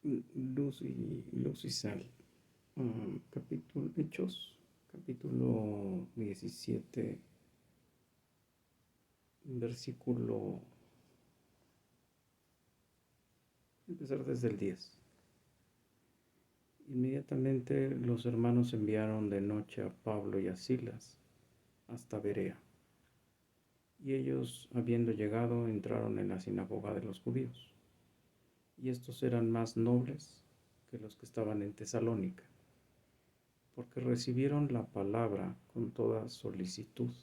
Luz y sal. Hechos, capítulo 17, versículo, empezar desde el 10. Inmediatamente los hermanos enviaron de noche a Pablo y a Silas hasta Berea. Y ellos, habiendo llegado, entraron en la sinagoga de los judíos. Y estos eran más nobles que los que estaban en Tesalónica, porque recibieron la palabra con toda solicitud,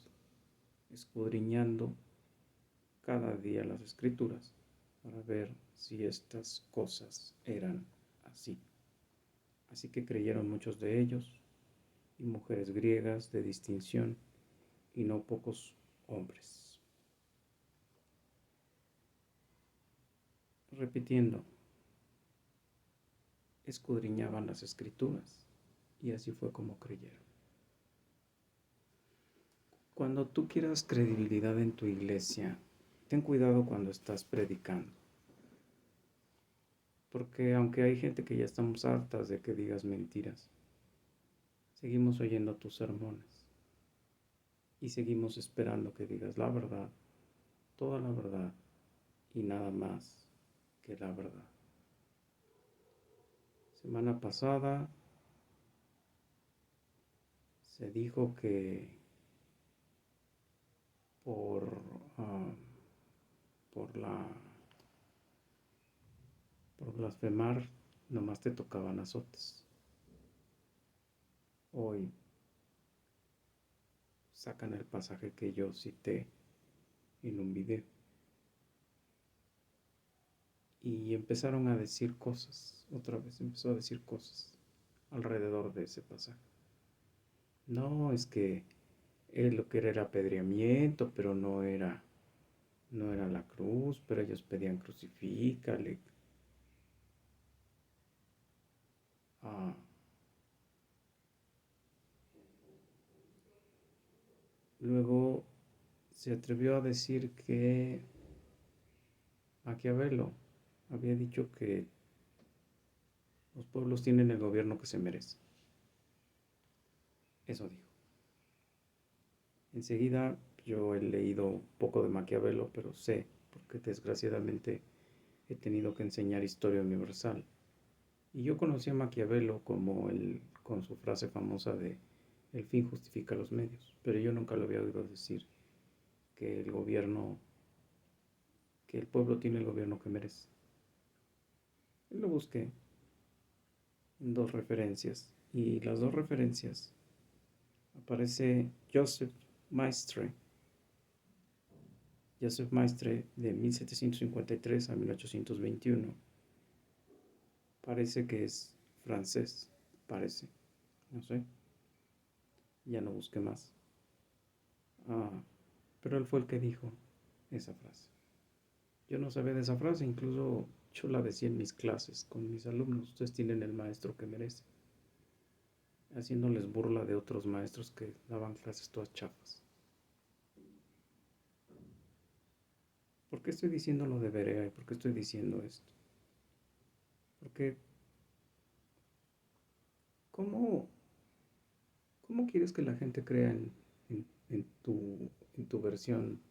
escudriñando cada día las escrituras para ver si estas cosas eran así. Así que creyeron muchos de ellos, y mujeres griegas de distinción, y no pocos hombres. Repitiendo, escudriñaban las escrituras, y así fue como creyeron. Cuando tú quieras credibilidad en tu iglesia, ten cuidado cuando estás predicando. Porque aunque hay gente que ya estamos hartas de que digas mentiras, seguimos oyendo tus sermones y seguimos esperando que digas la verdad, toda la verdad y nada más que la verdad. Semana pasada se dijo que por, uh, por, la, por blasfemar nomás te tocaban azotes. Hoy sacan el pasaje que yo cité en un video y empezaron a decir cosas, otra vez empezó a decir cosas alrededor de ese pasaje. No, es que él lo que era apedreamiento, pero no era la cruz, pero ellos pedían crucifícale. Ah, luego se atrevió a decir que Maquiavelo había dicho que los pueblos tienen el gobierno que se merece. Eso dijo. Enseguida yo he leído un poco de Maquiavelo, pero sé, porque desgraciadamente he tenido que enseñar historia universal. Y yo conocí a Maquiavelo con su frase famosa de el fin justifica los medios, pero yo nunca lo había oído decir que que el pueblo tiene el gobierno que merece. Y lo busqué en dos referencias, y las dos referencias aparece Maistre, Joseph Maistre de 1753 a 1821. Parece que es francés, parece, no sé, ya no busqué más. Pero él fue el que dijo esa frase. Yo no sabía de esa frase, incluso yo la decía en mis clases con mis alumnos. Ustedes tienen el maestro que merece, haciéndoles burla de otros maestros que daban clases todas chafas. ¿Por qué estoy diciendo lo de Berea y por qué estoy diciendo esto? Porque ¿cómo, cómo quieres que la gente crea en tu versión?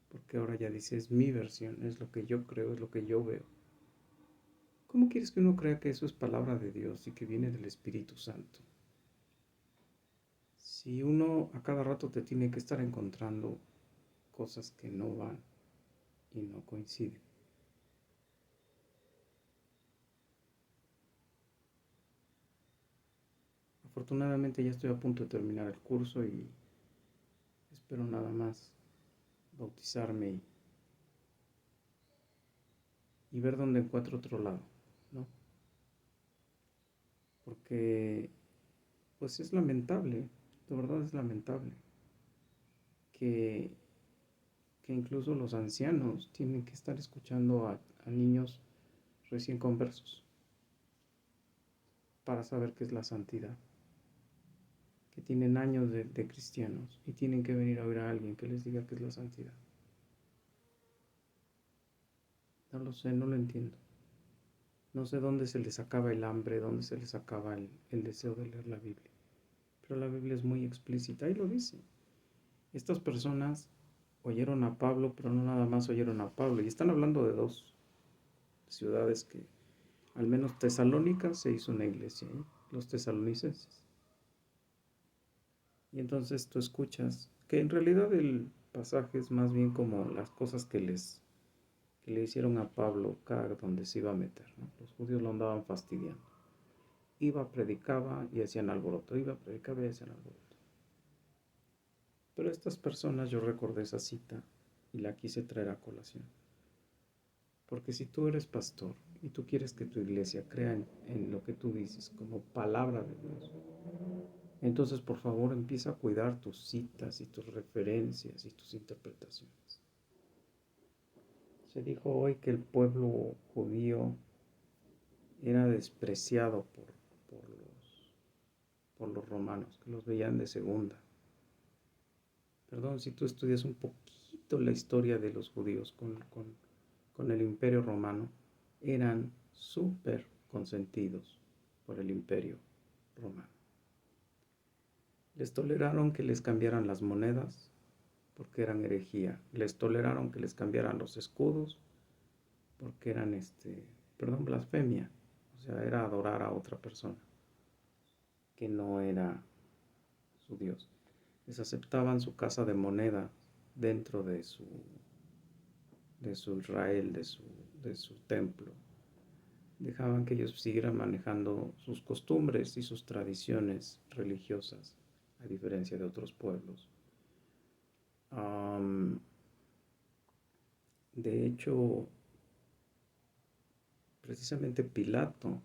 Porque ahora ya dices mi versión, es lo que yo creo, es lo que yo veo. ¿Cómo quieres que uno crea que eso es palabra de Dios y que viene del Espíritu Santo? Si uno a cada rato te tiene que estar encontrando cosas que no van y no coinciden. Afortunadamente ya estoy a punto de terminar el curso y espero nada más bautizarme y ver dónde encuentro otro lado, ¿no? Porque pues es lamentable, de verdad es lamentable que, que incluso los ancianos tienen que estar escuchando a niños recién conversos para saber qué es la santidad, que tienen años de cristianos y tienen que venir a oír a alguien que les diga qué es la santidad. No lo sé, no lo entiendo. No sé dónde se les sacaba el hambre, dónde se les sacaba el deseo de leer la Biblia. Pero la Biblia es muy explícita y lo dice. Estas personas oyeron a Pablo, pero no nada más oyeron a Pablo. Y están hablando de dos ciudades que, al menos Tesalónica, se hizo una iglesia, ¿eh? Los tesalonicenses. Y entonces tú escuchas que en realidad el pasaje es más bien como las cosas que le hicieron a Pablo cada donde se iba a meter, ¿no? Los judíos lo andaban fastidiando. Iba, predicaba y hacían alboroto. Iba, predicaba y hacían alboroto. Pero estas personas, yo recordé esa cita y la quise traer a colación. Porque si tú eres pastor y tú quieres que tu iglesia crea en lo que tú dices como palabra de Dios, entonces por favor empieza a cuidar tus citas y tus referencias y tus interpretaciones. Se dijo hoy que el pueblo judío era despreciado por los romanos, que los veían de segunda. Perdón, si tú estudias un poquito la historia de los judíos con el imperio romano, eran súper consentidos por el imperio romano. Les toleraron que les cambiaran las monedas porque eran herejía. Les toleraron que les cambiaran los escudos porque eran, blasfemia. O sea, era adorar a otra persona que no era su Dios. Les aceptaban su casa de moneda dentro de su Israel, de su templo. Dejaban que ellos siguieran manejando sus costumbres y sus tradiciones religiosas, a diferencia de otros pueblos. De hecho, precisamente Pilato,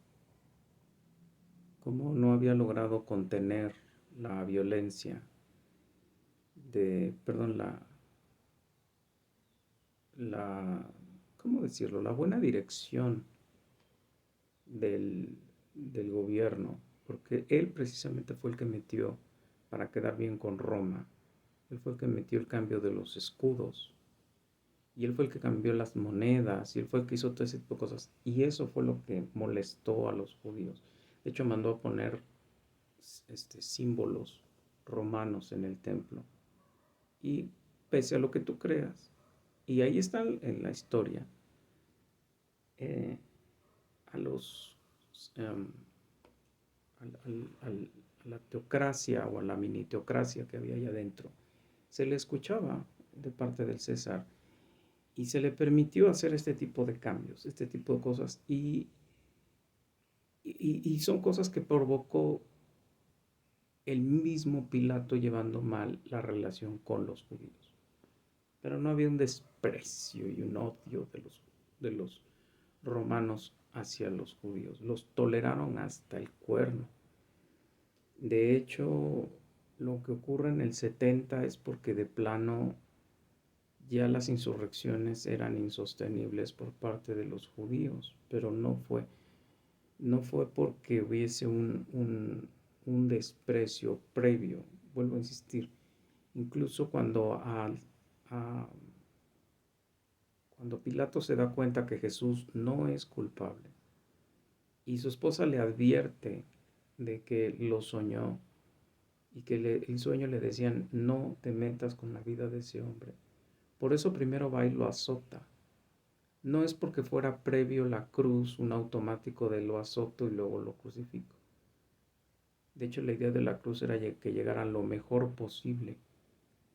como no había logrado contener la violencia ¿cómo decirlo? La buena dirección del gobierno, porque él precisamente fue el que metió, para quedar bien con Roma, él fue el que metió el cambio de los escudos, y él fue el que cambió las monedas, y él fue el que hizo todo ese tipo de cosas, y eso fue lo que molestó a los judíos. De hecho, mandó a poner símbolos romanos en el templo, y pese a lo que tú creas, y ahí está en la historia, a los a la teocracia o a la mini teocracia que había allá adentro, se le escuchaba de parte del César y se le permitió hacer este tipo de cambios, este tipo de cosas, y son cosas que provocó el mismo Pilato llevando mal la relación con los judíos. Pero no había un desprecio y un odio de los romanos hacia los judíos. Los toleraron hasta el cuerno. De hecho, lo que ocurre en el 70 es porque de plano ya las insurrecciones eran insostenibles por parte de los judíos, pero no fue porque hubiese un desprecio previo. Vuelvo a insistir, incluso cuando Pilato se da cuenta que Jesús no es culpable y su esposa le advierte de que lo soñó y que el sueño le decían no te metas con la vida de ese hombre. Por eso primero va y lo azota. No es porque fuera previo la cruz, un automático de lo azoto y luego lo crucifico. De hecho, la idea de la cruz era que llegaran lo mejor posible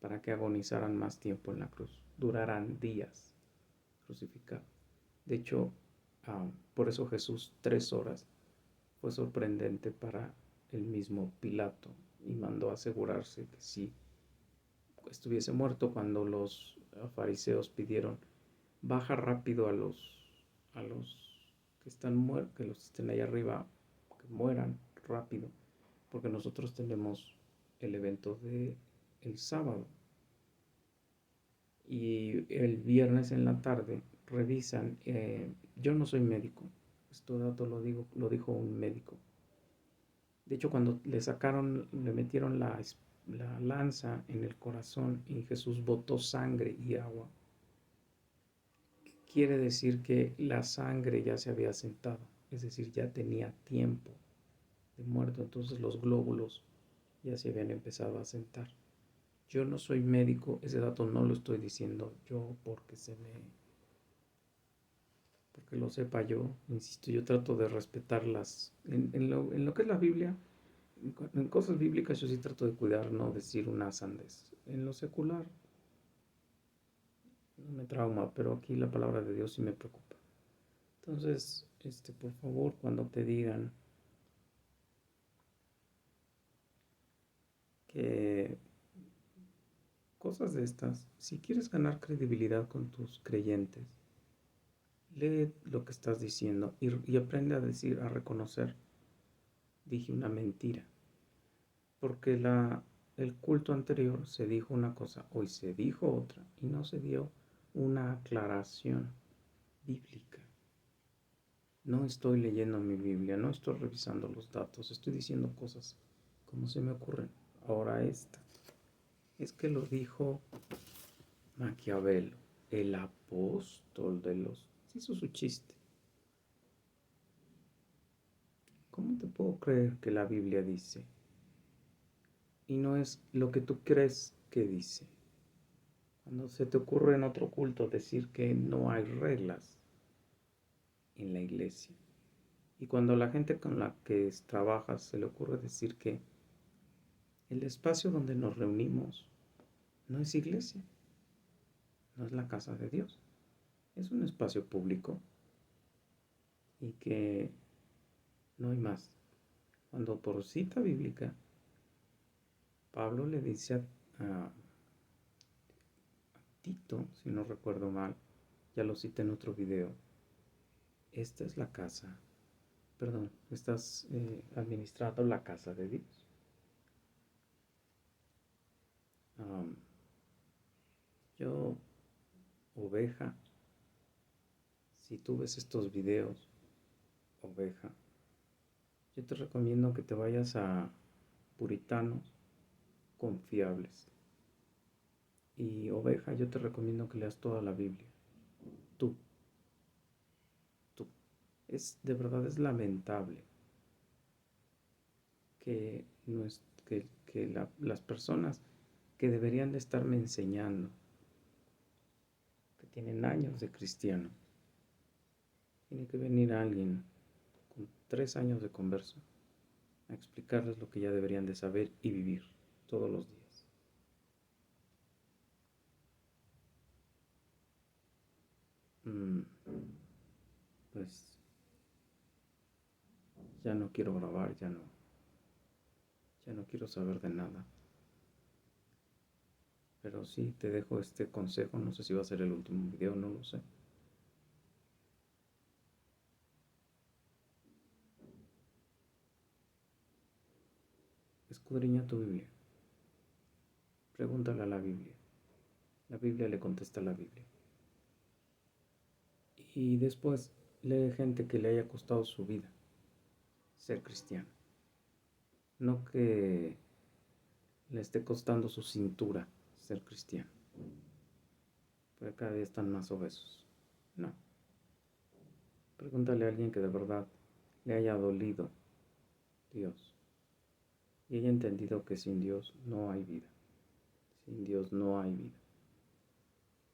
para que agonizaran más tiempo en la cruz, duraran días crucificados. De hecho, por eso Jesús 3 horas fue sorprendente para el mismo Pilato y mandó asegurarse que sí estuviese muerto. Cuando los fariseos pidieron baja rápido a los que están muertos, que los estén ahí arriba, que mueran rápido, porque nosotros tenemos el evento de el sábado y el viernes en la tarde revisan. Yo no soy médico, esto dato lo dijo un médico. De hecho, cuando le metieron la lanza en el corazón y Jesús botó sangre y agua, quiere decir que la sangre ya se había sentado. es decir, ya tenía tiempo de muerto, entonces los glóbulos ya se habían empezado a sentar. Yo no soy médico, ese dato no lo estoy diciendo yo porque lo sepa yo, insisto, yo trato de respetarlas en lo que es la Biblia, en cosas bíblicas yo sí trato de cuidar, no decir una sandez. En lo secular no me trauma, pero aquí la palabra de Dios sí me preocupa. Entonces, por favor, cuando te digan que cosas de estas, si quieres ganar credibilidad con tus creyentes, lee lo que estás diciendo y aprende a decir, a reconocer, dije una mentira. Porque el culto anterior se dijo una cosa, hoy se dijo otra y no se dio una aclaración bíblica. No estoy leyendo mi Biblia, no estoy revisando los datos, estoy diciendo cosas como se me ocurren. Ahora esta, es que lo dijo Maquiavelo, el apóstol de los... Hizo su chiste. ¿Cómo te puedo creer que la Biblia dice? Y no es lo que tú crees que dice. Cuando se te ocurre en otro culto decir que no hay reglas en la iglesia. Y cuando a la gente con la que trabajas se le ocurre decir que el espacio donde nos reunimos no es iglesia, no es la casa de Dios, es un espacio público y que no hay más. Cuando por cita bíblica, Pablo le dice a Tito, si no recuerdo mal, ya lo cité en otro video, esta es la casa, perdón, estás administrando la casa de Dios. Yo, oveja, si tú ves estos videos, oveja, yo te recomiendo que te vayas a puritanos confiables. Y oveja, yo te recomiendo que leas toda la Biblia. Tú, tú. De verdad es lamentable que, no es, que las personas que deberían de estarme enseñando, que tienen años de cristiano, tiene que venir alguien con 3 años de converso a explicarles lo que ya deberían de saber y vivir todos los días. Pues ya no quiero grabar, ya no quiero saber de nada. Pero sí te dejo este consejo, no sé si va a ser el último video, no lo sé. Escudriña tu Biblia. Pregúntale a la Biblia. La Biblia le contesta a la Biblia. Y después lee gente que le haya costado su vida ser cristiano. No que le esté costando su cintura ser cristiano. Porque cada día están más obesos. No. Pregúntale a alguien que de verdad le haya dolido Dios y haya entendido que sin Dios no hay vida. Sin Dios no hay vida.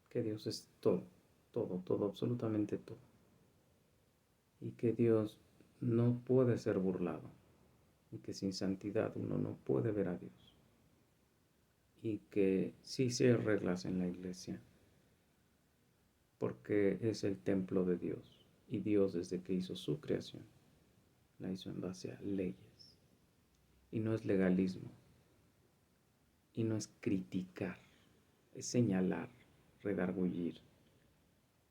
Que Dios es todo, todo, todo, absolutamente todo. Y que Dios no puede ser burlado. Y que sin santidad uno no puede ver a Dios. Y que sí hay reglas en la iglesia. Porque es el templo de Dios. Y Dios desde que hizo su creación, la hizo en base a leyes. Y no es legalismo. Y no es criticar. Es señalar, redargullir.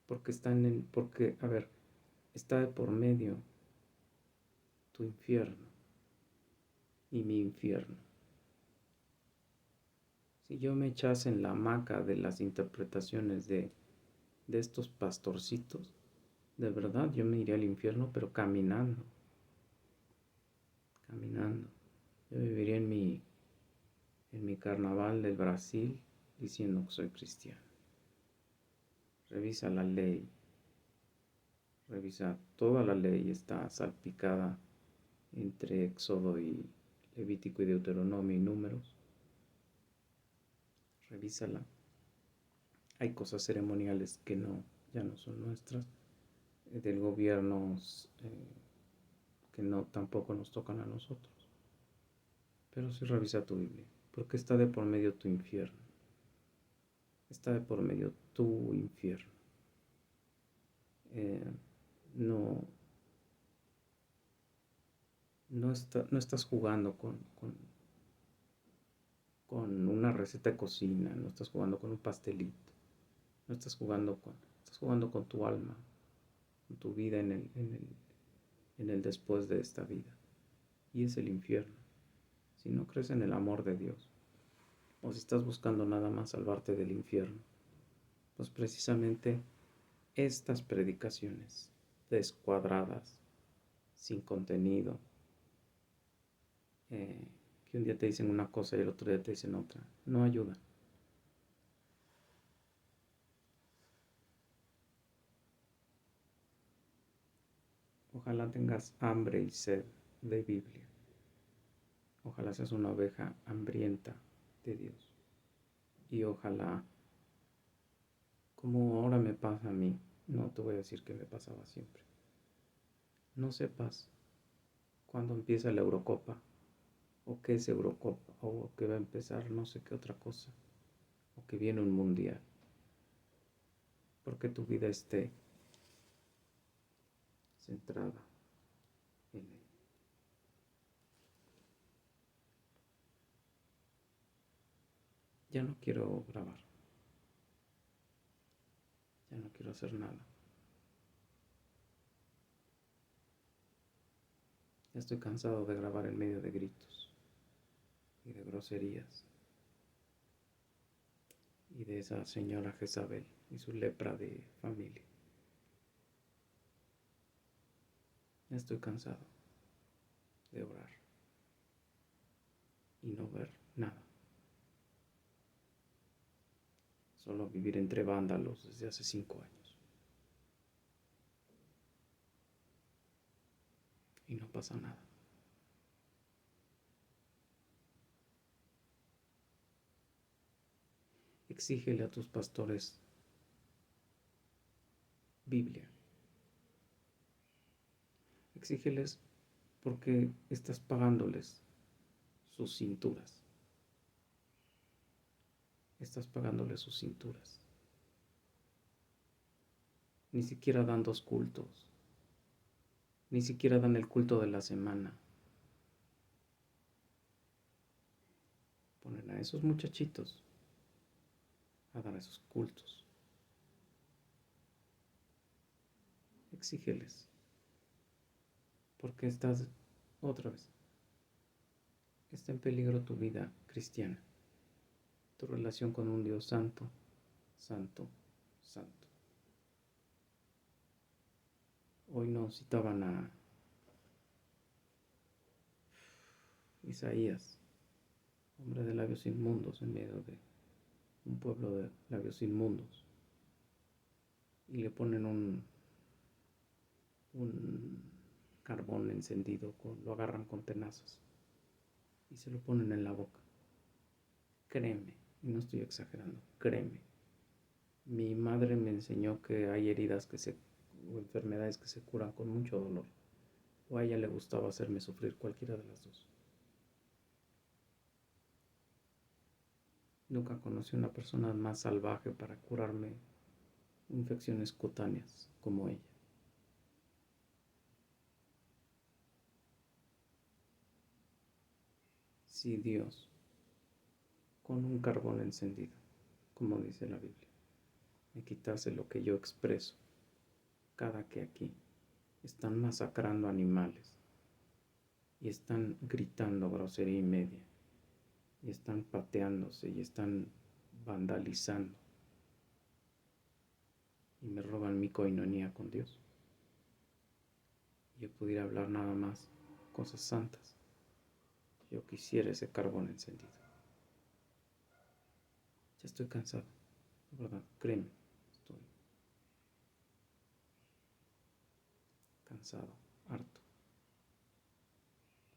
Porque, a ver, está de por medio tu infierno y mi infierno. Si yo me echase en la hamaca de las interpretaciones de estos pastorcitos, de verdad yo me iría al infierno, pero caminando. Caminando. Yo viviría en mi carnaval del Brasil diciendo que soy cristiano. Revisa la ley. Revisa, toda la ley está salpicada entre Éxodo y Levítico y Deuteronomio y Números. Revísala. Hay cosas ceremoniales que ya no son nuestras, del gobierno, que no tampoco nos tocan a nosotros. Pero sí revisa tu Biblia, porque está de por medio tu infierno. Está de por medio tu infierno. No, no estás jugando con una receta de cocina, no estás jugando con un pastelito, no estás jugando con tu alma, con tu vida en el después de esta vida. Y es el infierno. Si no crees en el amor de Dios, o si estás buscando nada más salvarte del infierno, pues precisamente estas predicaciones descuadradas, sin contenido, que un día te dicen una cosa y el otro día te dicen otra, no ayudan. Ojalá tengas hambre y sed de Biblia. Ojalá seas una oveja hambrienta de Dios. Y ojalá, como ahora me pasa a mí, no te voy a decir que me pasaba siempre, no sepas cuándo empieza la Eurocopa, o qué es Eurocopa, o que va a empezar no sé qué otra cosa, o que viene un mundial, porque tu vida esté centrada en él. Ya no quiero grabar, ya no quiero hacer nada. Ya estoy cansado de grabar en medio de gritos y de groserías y de esa señora Jezabel y su lepra de familia. Ya estoy cansado de orar y no ver nada. Solo vivir entre vándalos desde hace 5 años. Y no pasa nada. Exígele a tus pastores Biblia. Exígeles porque estás pagándoles sus cinturas. Estás pagándoles sus cinturas. Ni siquiera dan 2 cultos. Ni siquiera dan el culto de la semana. Ponen a esos muchachitos a dar esos cultos. Exígeles. Porque estás, otra vez, está en peligro tu vida cristiana. Tu relación con un Dios santo, santo, santo. Hoy nos citaban a Isaías, hombre de labios inmundos en medio de un pueblo de labios inmundos. Y le ponen un carbón encendido, lo agarran con tenazas y se lo ponen en la boca. Créeme, y no estoy exagerando, créeme. Mi madre me enseñó que hay heridas o enfermedades que se curan con mucho dolor. O a ella le gustaba hacerme sufrir cualquiera de las dos. Nunca conocí una persona más salvaje para curarme infecciones cutáneas como ella. Si Dios, con un carbón encendido, como dice la Biblia, me quitase lo que yo expreso cada que aquí están masacrando animales y están gritando grosería y media y están pateándose y están vandalizando y me roban mi coinonía con Dios. Yo pudiera hablar nada más cosas santas. Yo quisiera ese carbón encendido. Ya estoy cansado, de verdad, créeme, cansado, harto.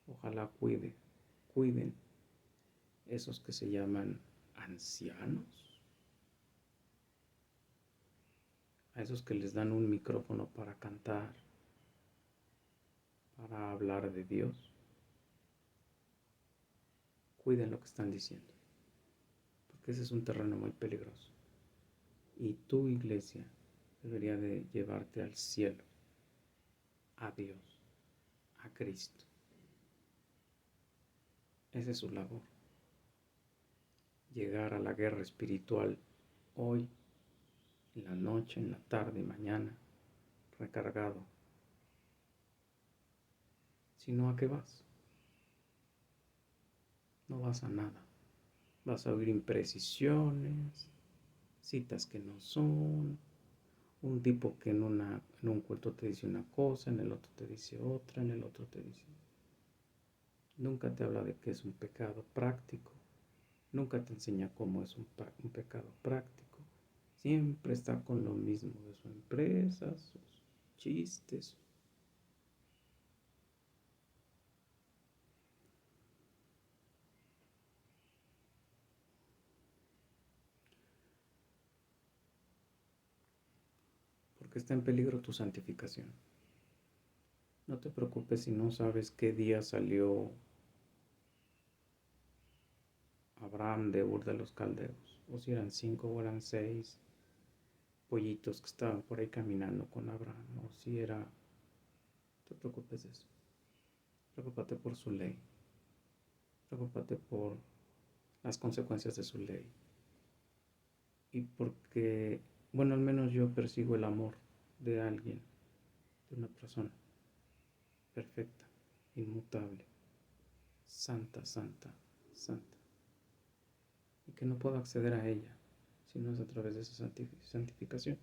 Ojalá cuiden esos que se llaman ancianos, a esos que les dan un micrófono para cantar, para hablar de Dios. Cuiden lo que están diciendo, porque ese es un terreno muy peligroso. Y tu iglesia debería de llevarte al cielo, a Dios, a Cristo. Esa es su labor. Llegar a la guerra espiritual hoy, en la noche, en la tarde y mañana, recargado. Si no, ¿a qué vas? No vas a nada. Vas a oír imprecisiones, citas que no son, un tipo que en un culto te dice una cosa, en el otro te dice otra, en el otro te dice... Nunca te habla de que es un pecado práctico, nunca te enseña cómo es un pecado práctico. Siempre está con lo mismo de su empresa, sus chistes. Porque está en peligro tu santificación. No te preocupes si no sabes qué día salió Abraham de Ur de los Caldeos, o si eran 5 o eran 6 pollitos que estaban por ahí caminando con Abraham, o si era... No te preocupes de eso. Preocúpate por su ley. Preocúpate por las consecuencias de su ley. Y porque, bueno, al menos yo persigo el amor de alguien, de una persona perfecta, inmutable, santa, santa, santa. Y que no puedo acceder a ella si no es a través de esa santificación.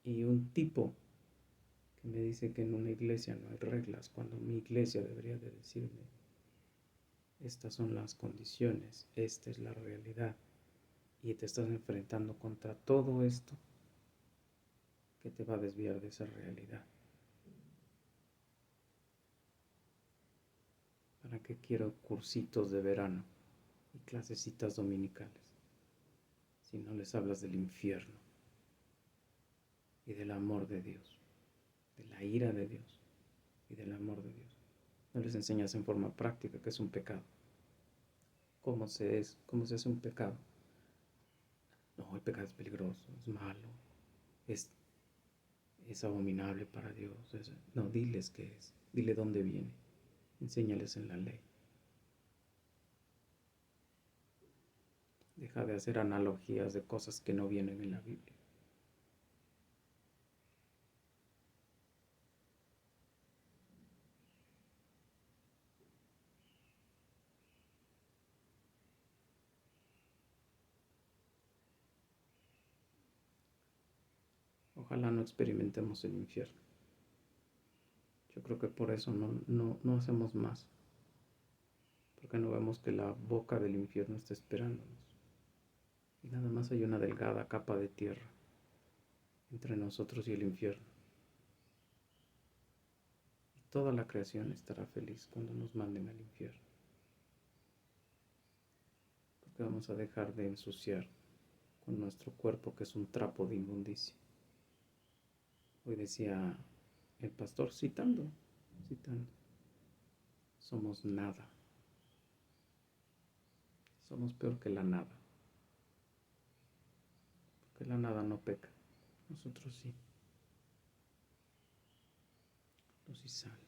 Y un tipo que me dice que en una iglesia no hay reglas, cuando mi iglesia debería de decirme, estas son las condiciones, esta es la realidad, y te estás enfrentando contra todo esto que te va a desviar de esa realidad. ¿Para qué quiero cursitos de verano y clasecitas dominicales si no les hablas del infierno y del amor de Dios, de la ira de Dios y del amor de Dios? No les enseñas en forma práctica que es un pecado. ¿Cómo se hace un pecado? No, el pecado es peligroso, es malo, es abominable para Dios. No, diles qué es, dile dónde viene, enséñales en la ley. Deja de hacer analogías de cosas que no vienen en la Biblia. Ojalá no experimentemos el infierno. Yo creo que por eso no hacemos más. Porque no vemos que la boca del infierno está esperándonos. Y nada más hay una delgada capa de tierra entre nosotros y el infierno. Y toda la creación estará feliz cuando nos manden al infierno. Porque vamos a dejar de ensuciar con nuestro cuerpo, que es un trapo de inmundicia. Hoy decía el pastor citando, somos nada. Somos peor que la nada. Porque la nada no peca. Nosotros sí. Luz y sal.